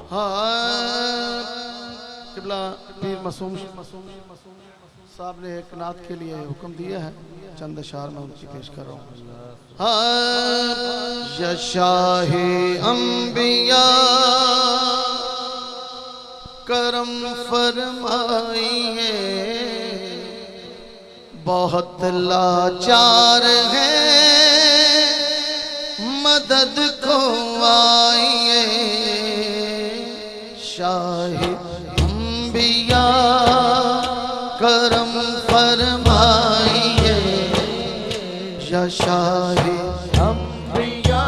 हाँ किबला पीर मासूम साहब ने एक नात के लिए हुक्म दिया है, चंद अशार में उनकी पेश कर रहा हूँ। हाँ शाहे अंबिया करम फरमाइए, बहुत लाचार है मदद को आइए। शाहे अंबिया करम फरमाइए, या शाहे अंबिया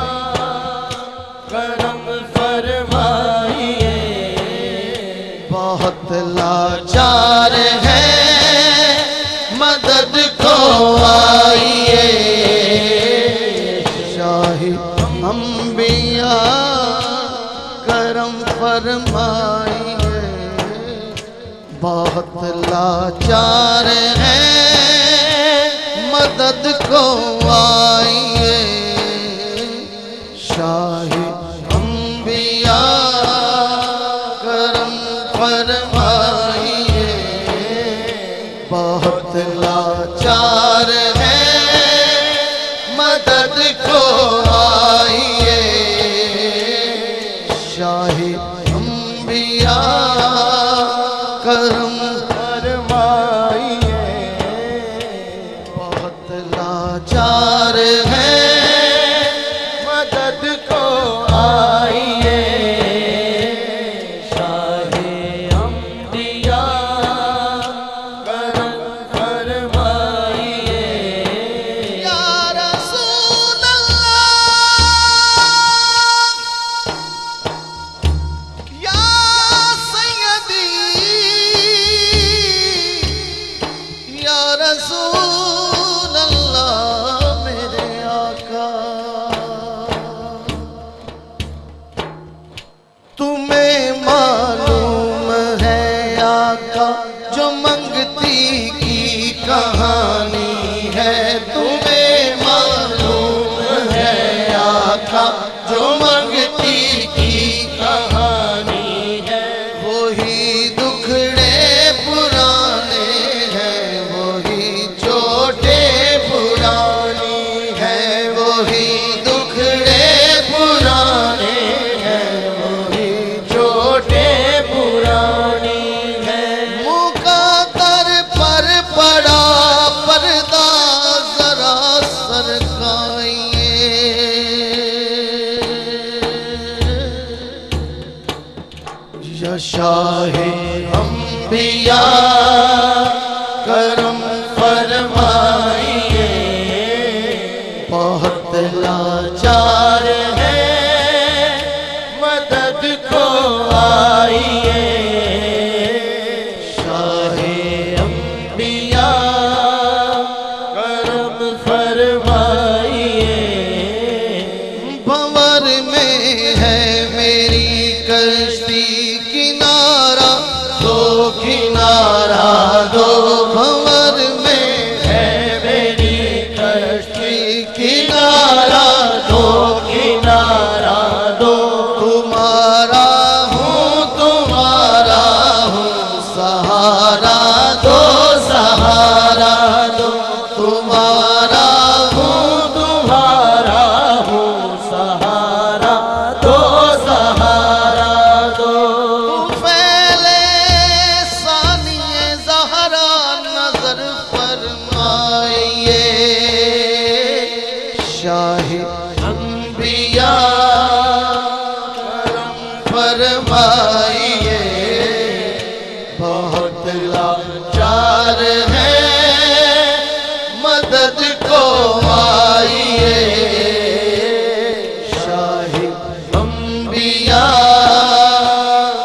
करम फरमाइए, बहुत लाचार है मदद को आइए। शाहे अंबिया करम फरमाइए, बहुत लाचार है मदद को आइए। शाहे अंबिया करम फरमाइए, बहुत लाचार है मदद को आइए। शाहे अंबिया करम फरमाइए, बहुत लाचार है मदद को आइए। शाहे अंबिया करम फरमाइए, या रसूल अल्लाह, या सैयदी, या रसूल अल्लाह मेरे आका। तुम्हें मालूम है आका जो मंगती की कहानी है। तुम्हें मालूम है आका जो मंगती की कहानी है। वही दुखड़े पुराने हैं, वही चोटे पुरानी है। वही दुखड़े पुराने हैं, वही छोटे पुरानी है। मुकद्दर पर पड़ा पर्दा जरा सरकाइए। या शाहे अंबिया करम फरमाइए, बहुत लाचार है मदद को आइए। शाहे अंबिया करम फरमाइए, भंवर में है मेरी कश्ती किनारा दो, किनारा दो। भंवर में है मेरी कश्ती किनारा दो, किनारा दो। तुम्हारा हूँ सहारा दो, सहारा दो। तुम्हारा हूँ सहारा दो, सहारा दो। फैले सानिए ज़हरा नजर फरमाइए। शाहे अंबिया करम फरमाइए, बहुत लाचार है मदद को आइए। शाहे अंबिया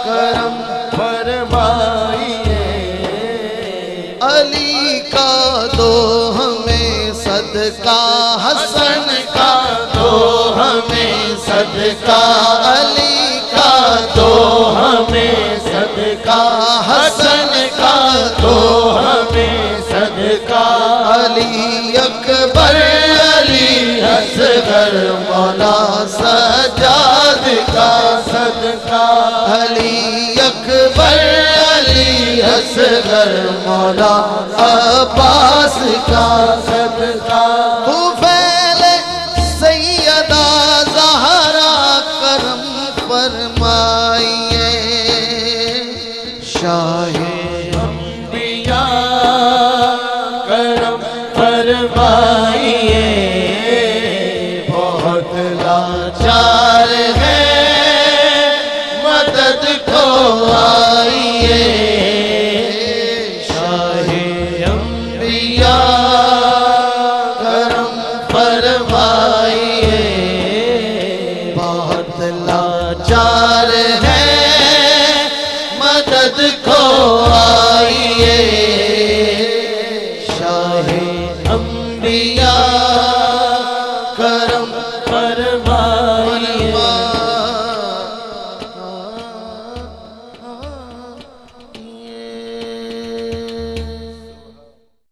करम फरमाइए, अली का दो हमें सदका, हसन का दो हमें सदका। अली का दो हमें अली अकबर अली असगर मौला अब्बास का सदका तुफैल सैयदा ज़हरा करम फरमाइए शाहे अंबिया करम फरमाइए बहुत लाचार है मदद को आइए शाहे अंबिया करम फरमाइए बहुत लाचार है मदद को आइए